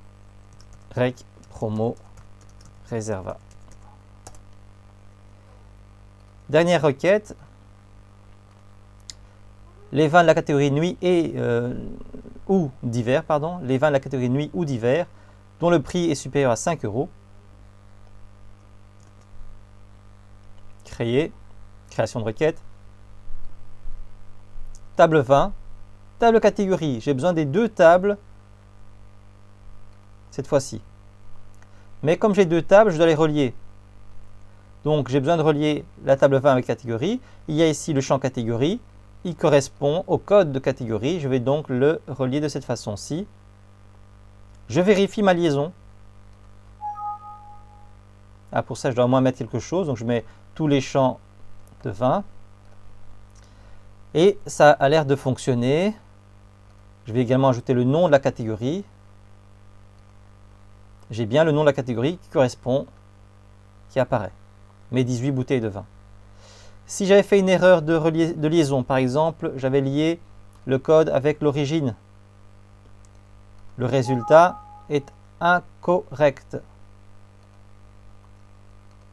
S1: Rec promo Reserva. Dernière requête. Les vins de la catégorie nuit ou divers, pardon, les vins de la catégorie nuit ou divers, dont le prix est supérieur à 5 euros. Créer, création de requête. Table 20, table catégorie. J'ai besoin des deux tables cette fois-ci. Mais comme j'ai deux tables, je dois les relier. Donc j'ai besoin de relier la table 20 avec catégorie. Il y a ici le champ catégorie. Il correspond au code de catégorie. Je vais donc le relier de cette façon-ci. Je vérifie ma liaison. Ah, pour ça, je dois au moins mettre quelque chose. Donc je mets tous les champs de 20. Et ça a l'air de fonctionner. Je vais également ajouter le nom de la catégorie. J'ai bien le nom de la catégorie qui correspond, qui apparaît. Mes 18 bouteilles de vin. Si j'avais fait une erreur de liaison, par exemple, j'avais lié le code avec l'origine. Le résultat est incorrect.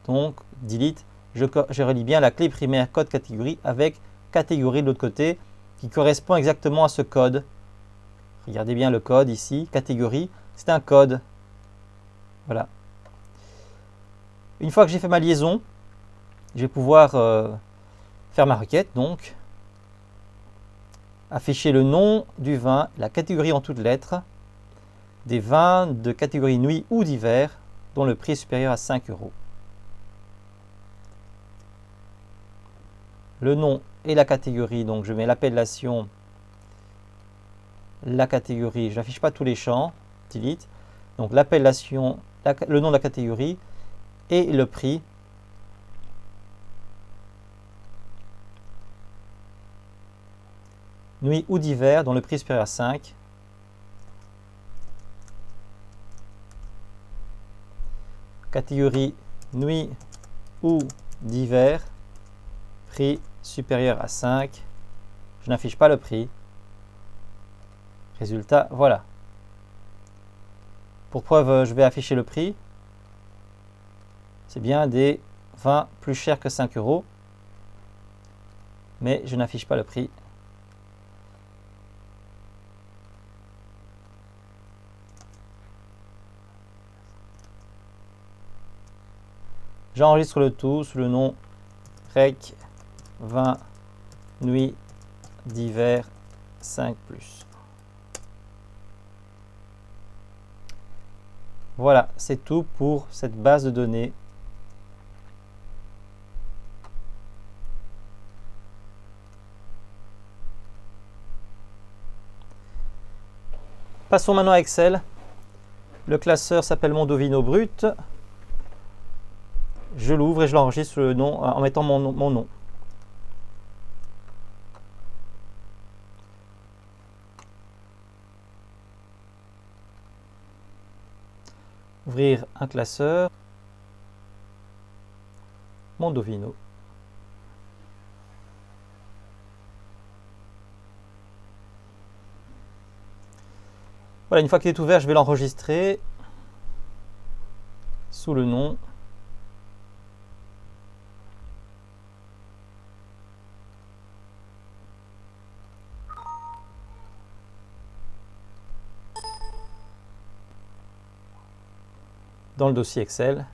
S1: Donc, delete, je relie bien la clé primaire code catégorie avec catégorie de l'autre côté qui correspond exactement à ce code. Regardez bien le code ici, catégorie, c'est un code. Voilà. Une fois que j'ai fait ma liaison, je vais pouvoir faire ma requête, donc afficher le nom du vin, la catégorie en toutes lettres, des vins de catégorie nuit ou d'hiver, dont le prix est supérieur à 5 euros. Le nom et la catégorie, donc je mets l'appellation, la catégorie, je n'affiche pas tous les champs, delete, donc l'appellation, le nom de la catégorie et le prix. Nuit ou d'hiver, dont le prix est supérieur à 5. Catégorie nuit ou d'hiver, prix supérieur à 5. Je n'affiche pas le prix. Résultat, voilà. Pour preuve, je vais afficher le prix. C'est bien des vins plus chers que 5 euros. Mais je n'affiche pas le prix. J'enregistre le tout sous le nom rec vin nuit d'hiver 5+. Voilà, c'est tout pour cette base de données. Passons maintenant à Excel. Le classeur s'appelle Mondovino Brut. Je l'ouvre et je l'enregistre le nom en mettant mon nom. Ouvrir un classeur. Mondovino. Voilà, une fois qu'il est ouvert, je vais l'enregistrer sous le nom. Dans le dossier Excel,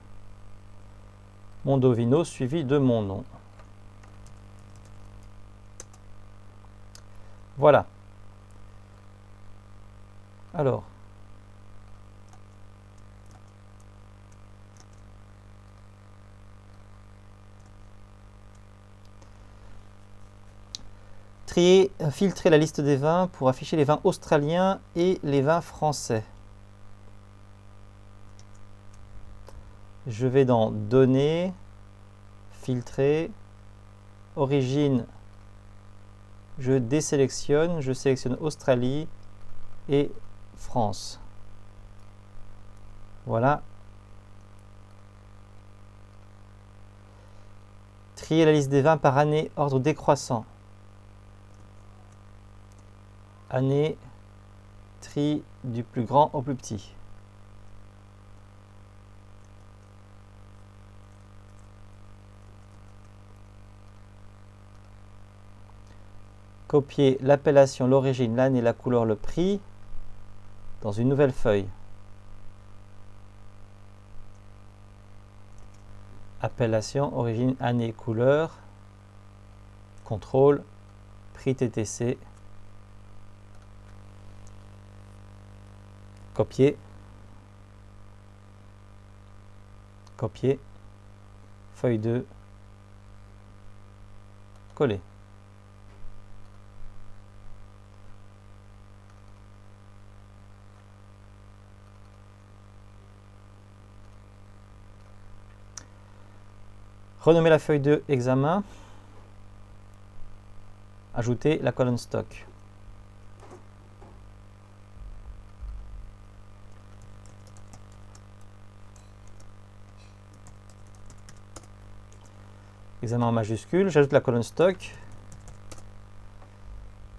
S1: Mondovino suivi de mon nom. Voilà. Alors, filtrer la liste des vins pour afficher les vins australiens et les vins français. Je vais dans Données, Filtrer, Origine, je désélectionne, je sélectionne Australie et France. Voilà. Trier la liste des vins par année, ordre décroissant. Année, tri du plus grand au plus petit. Copier l'appellation, l'origine, l'année, la couleur, le prix. dans une nouvelle feuille. Appellation, origine, année, couleur, contrôle, prix TTC, copier, copier, feuille 2, coller. Renommer la feuille 2 examen. Ajouter la colonne stock. Examen en majuscule, j'ajoute la colonne stock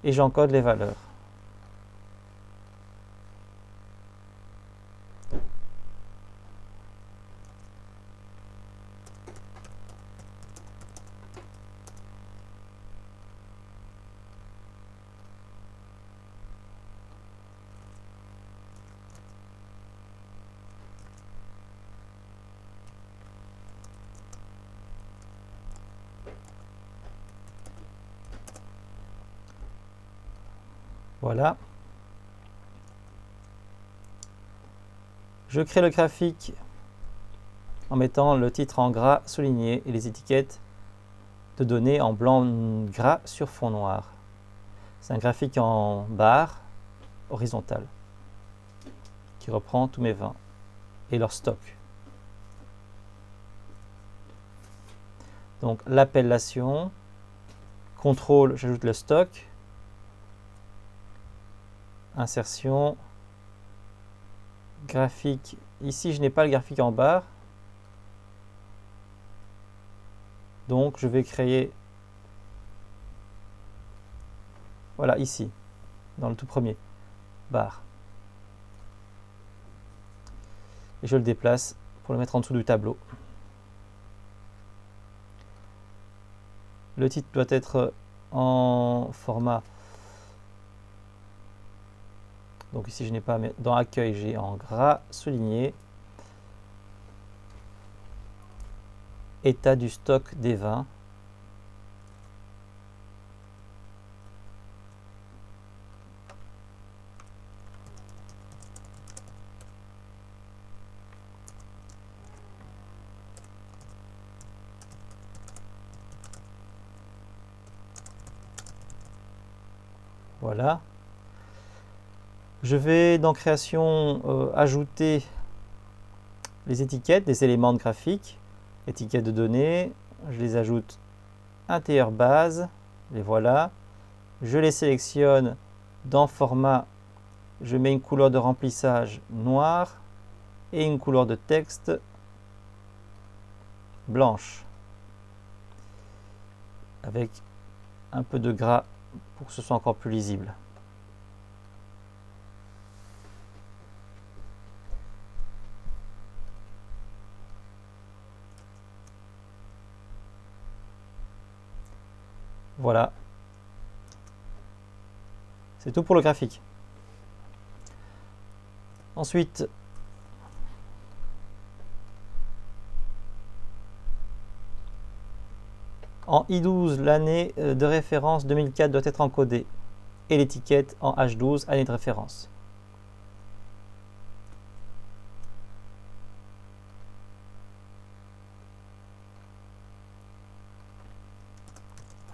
S1: et j'encode les valeurs. Voilà. Je crée le graphique en mettant le titre en gras souligné et les étiquettes de données en blanc gras sur fond noir. C'est un graphique en barre horizontale qui reprend tous mes vins et leur stock. Donc l'appellation, contrôle, j'ajoute le stock, insertion, graphique. Ici, je n'ai pas le graphique en barre. Donc, je vais créer, voilà, ici, dans le tout premier, barre. Et je le déplace pour le mettre en dessous du tableau. Le titre doit être en format. Donc ici, je n'ai pas, mais dans accueil, j'ai en gras souligné. État du stock des vins. Voilà. Je vais dans création ajouter les étiquettes, des éléments de graphique, étiquettes de données. Je les ajoute intérieur base, les voilà. Je les sélectionne dans format, je mets une couleur de remplissage noire et une couleur de texte blanche avec un peu de gras pour que ce soit encore plus lisible. Voilà. C'est tout pour le graphique. Ensuite, en I12, l'année de référence 2004 doit être encodée et l'étiquette en H12, année de référence.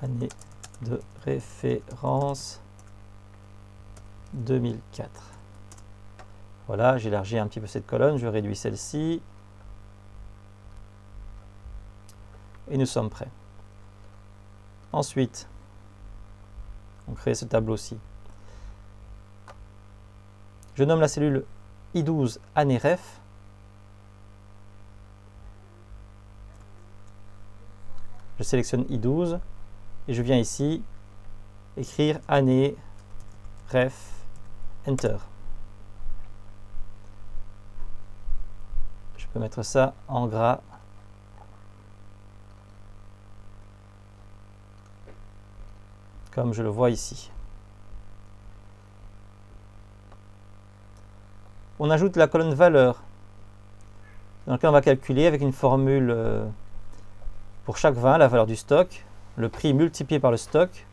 S1: Année de référence 2004. Voilà, j'élargis un petit peu cette colonne, je réduis celle-ci. Et nous sommes prêts. Ensuite, on crée ce tableau-ci. Je nomme la cellule I12 année ref. Je sélectionne I12 et je viens ici écrire année ref enter. Je peux mettre ça en gras. Comme je le vois ici. on ajoute la colonne valeur, dans laquelle on va calculer avec une formule pour chaque vin la valeur du stock, le prix multiplié par le stock.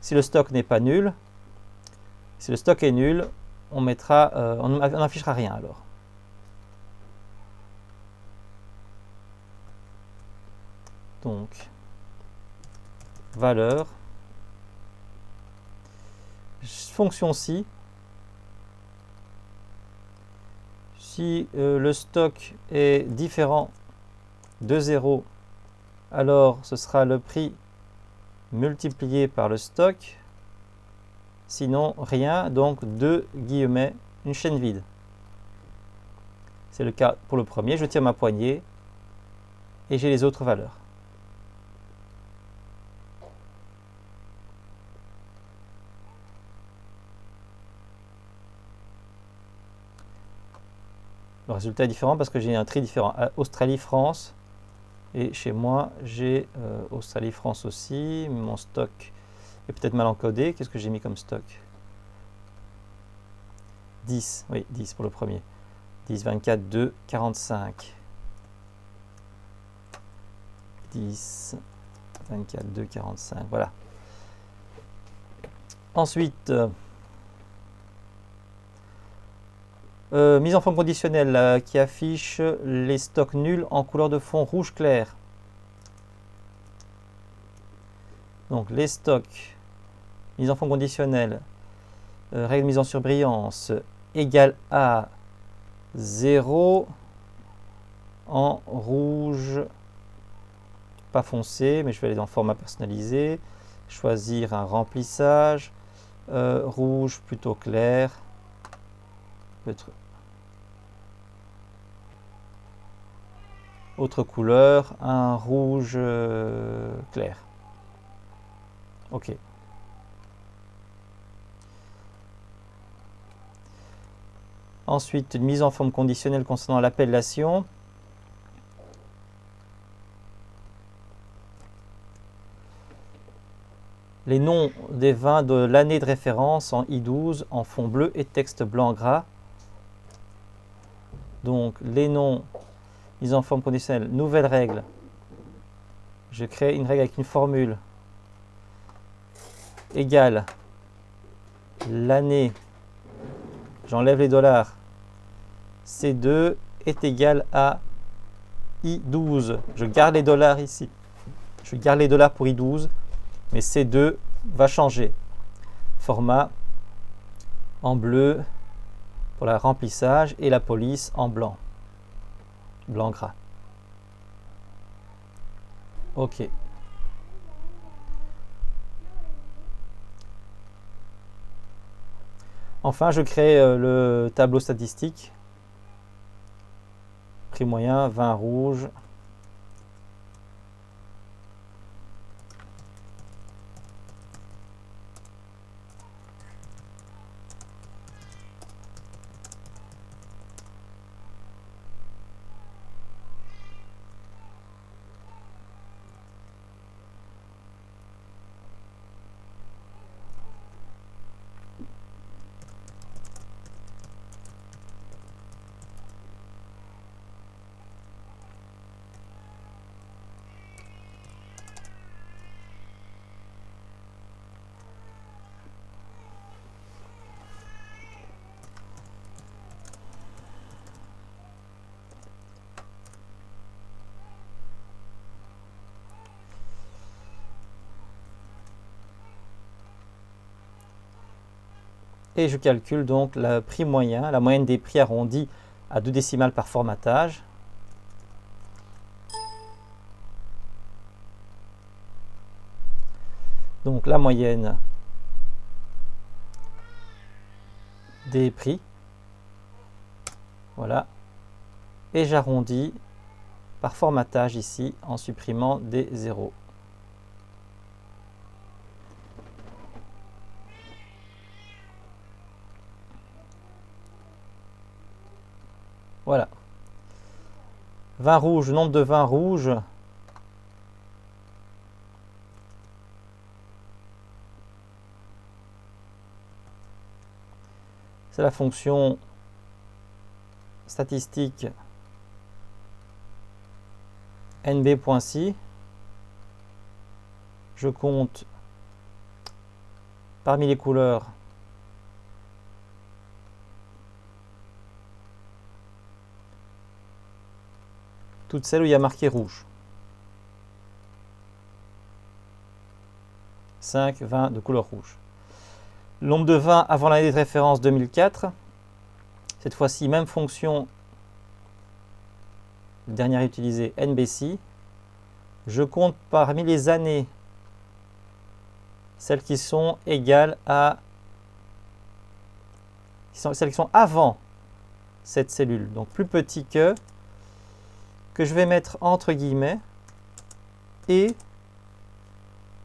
S1: Si le stock n'est pas nul, si le stock est nul, on n'affichera rien alors. Donc, valeur, fonction si le stock est différent de 0, alors ce sera le prix multiplié par le stock, sinon rien, donc 2 guillemets, une chaîne vide. C'est le cas pour le premier, je tire ma poignée et j'ai les autres valeurs. Le résultat est différent parce que j'ai un tri différent. Australie, France, et chez moi j'ai Australie, France aussi. Mon stock est peut-être mal encodé. Qu'est-ce que j'ai mis comme stock? 10, oui, 10 pour le premier. 10, 24, 2, 45. 10, 24, 2, 45, voilà. Ensuite, mise en forme conditionnelle qui affiche les stocks nuls en couleur de fond rouge clair. Donc les stocks, mise en forme conditionnelle, règle mise en surbrillance, égale à 0 en rouge, pas foncé, mais je vais aller dans format personnalisé, choisir un remplissage, rouge plutôt clair, peut-être autre couleur, un rouge clair. Ok. Ensuite, une mise en forme conditionnelle concernant l'appellation. Les noms des vins de l'année de référence en I12 en fond bleu et texte blanc gras. Donc les noms, mise en forme conditionnelle, nouvelle règle. Je crée une règle avec une formule égale l'année, j'enlève les dollars, C2 est égal à I12. Je garde les dollars ici. Je garde les dollars pour I12, mais C2 va changer. Format en bleu pour le remplissage et la police en blanc. Blanc gras. Ok. Enfin, je crée le tableau statistique. Prix moyen, vin rouge. Et je calcule donc le prix moyen, la moyenne des prix arrondis à 2 décimales par formatage. Donc la moyenne des prix. Voilà. Et j'arrondis par formatage ici en supprimant des zéros. Voilà. Vin rouge, nombre de vins rouges. C'est la fonction statistique nb.si, je compte parmi les couleurs toutes celles où il y a marqué rouge. 5 vins de couleur rouge. Le nombre de vins avant l'année de référence 2004. Cette fois-ci, même fonction, dernière utilisée, NBC. Je compte parmi les années celles qui sont égales à... celles qui sont avant cette cellule, donc plus petit que je vais mettre entre guillemets, et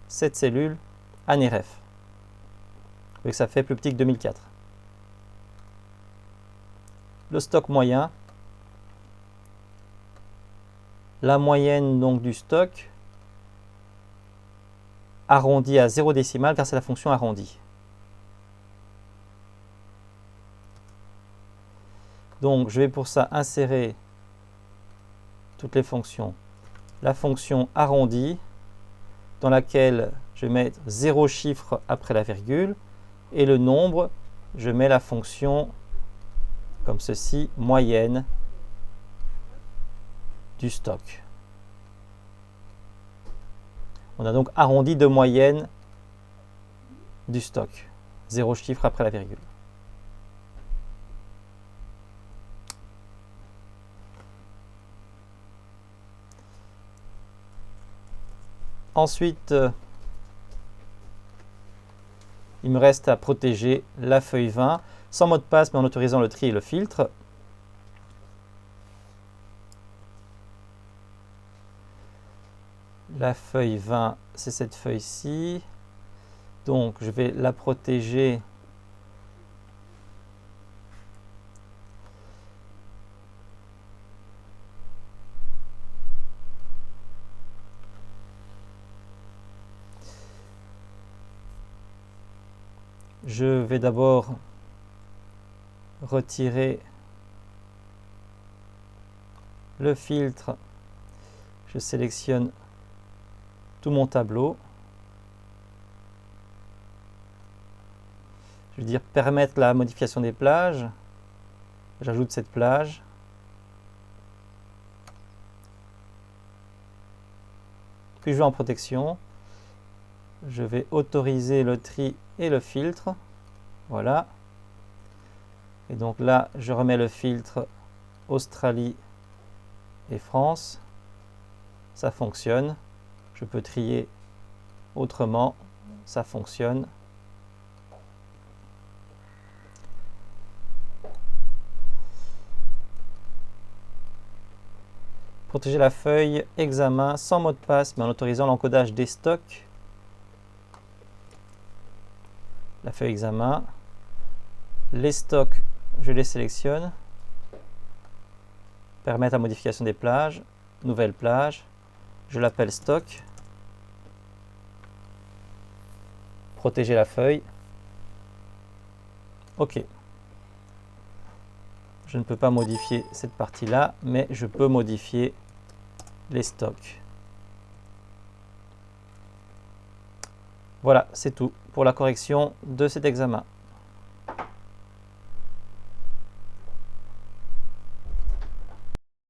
S1: cette cellule année ref. Vous voyez que ça fait plus petit que 2004. Le stock moyen, la moyenne donc du stock arrondi à 0 décimal car c'est la fonction arrondie. Donc je vais pour ça insérer toutes les fonctions. La fonction arrondie dans laquelle je vais mettre 0 chiffre après la virgule et le nombre, je mets la fonction comme ceci, moyenne du stock. On a donc arrondi de moyenne du stock. 0 chiffre après la virgule. Ensuite, il me reste à protéger la feuille 20 sans mot de passe mais en autorisant le tri et le filtre. La feuille 20, c'est cette feuille-ci. Donc, je vais la protéger je vais d'abord retirer le filtre. Je sélectionne tout mon tableau. Je vais dire permettre la modification des plages. J'ajoute cette plage. Puis je vais en protection. Je vais autoriser le tri et le filtre. Voilà. Et donc là, je remets le filtre Australie et France. Ça fonctionne. Je peux trier autrement. Ça fonctionne. Protéger la feuille examen sans mot de passe mais en autorisant l'encodage des stocks. La feuille examen. Les stocks, je les sélectionne. Permettre la modification des plages. Nouvelle plage. Je l'appelle stock. Protéger la feuille. OK. Je ne peux pas modifier cette partie-là, mais je peux modifier les stocks. Voilà, c'est tout pour la correction de cet examen.